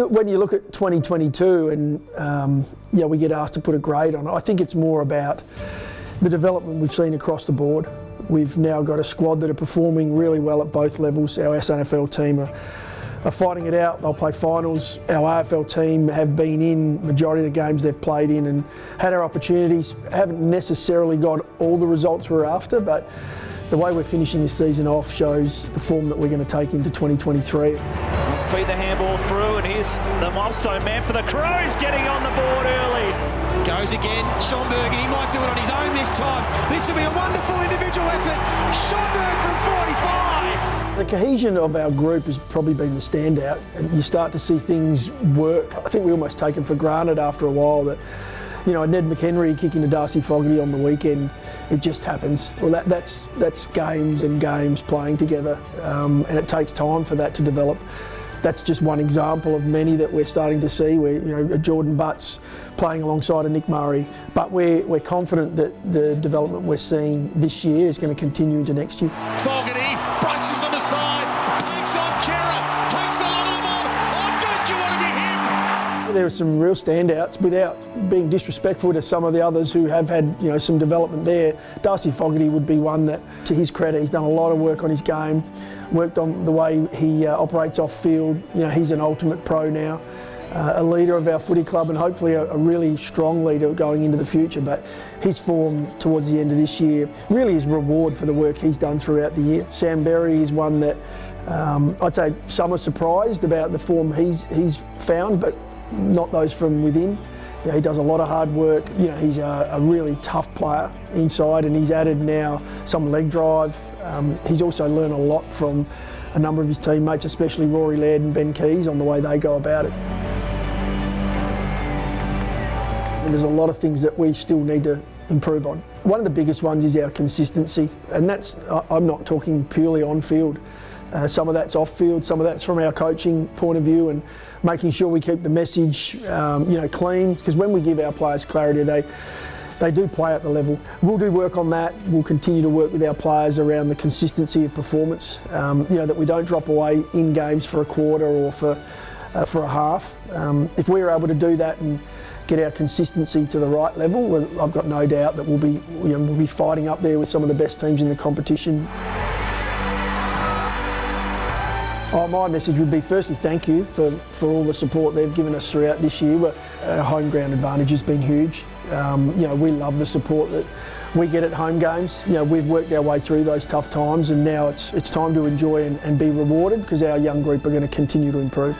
when you look at 2022 and we get asked to put a grade on it, I think it's more about the development we've seen across the board. We've now got a squad that are performing really well at both levels. Our SNFL team are fighting it out. They'll play finals. Our AFL team have been in majority of the games they've played in and had our opportunities. Haven't necessarily got all the results we're after, but the way we're finishing this season off shows the form that we're going to take into 2023. Feed the handball through, and here's the milestone man for the Crows getting on the board early. Goes again, Schomburg, and he might do it on his own this time. This will be a wonderful individual effort. Schomburg from 45. The cohesion of our group has probably been the standout, and you start to see things work. I think we almost take it for granted after a while that, Ned McHenry kicking to Darcy Fogarty on the weekend, it just happens. Well, that's games and games playing together, and it takes time for that to develop. That's just one example of many that we're starting to see, where Jordan Butts playing alongside of Nick Murray. But we're confident that the development we're seeing this year is going to continue into next year. Fogarty braces them aside, takes on Kera, takes the lot of them. Oh, don't you want to be him? There are some real standouts, without being disrespectful to some of the others who have had some development there. Darcy Fogarty would be one that, to his credit, he's done a lot of work on his game, worked on the way he operates off field. He's an ultimate pro now, a leader of our footy club, and hopefully a really strong leader going into the future. But his form towards the end of this year really is reward for the work he's done throughout the year. Sam Berry is one that I'd say some are surprised about the form he's found, but not those from within. He does a lot of hard work. He's a really tough player inside, and he's added now some leg drive. He's also learned a lot from a number of his teammates, especially Rory Laird and Ben Keys, on the way they go about it. And there's a lot of things that we still need to improve on. One of the biggest ones is our consistency, and that's, I'm not talking purely on field. Some of that's off field, some of that's from our coaching point of view, and making sure we keep the message clean, because when we give our players clarity, they do play at the level. We'll do work on that. We'll continue to work with our players around the consistency of performance, that we don't drop away in games for a quarter or for a half. If we're able to do that and get our consistency to the right level, well, I've got no doubt that we'll be fighting up there with some of the best teams in the competition. My message would be, firstly, thank you for all the support they've given us throughout this year. Our home ground advantage has been huge. We love the support that we get at home games. We've worked our way through those tough times, and now it's time to enjoy and be rewarded, because our young group are going to continue to improve.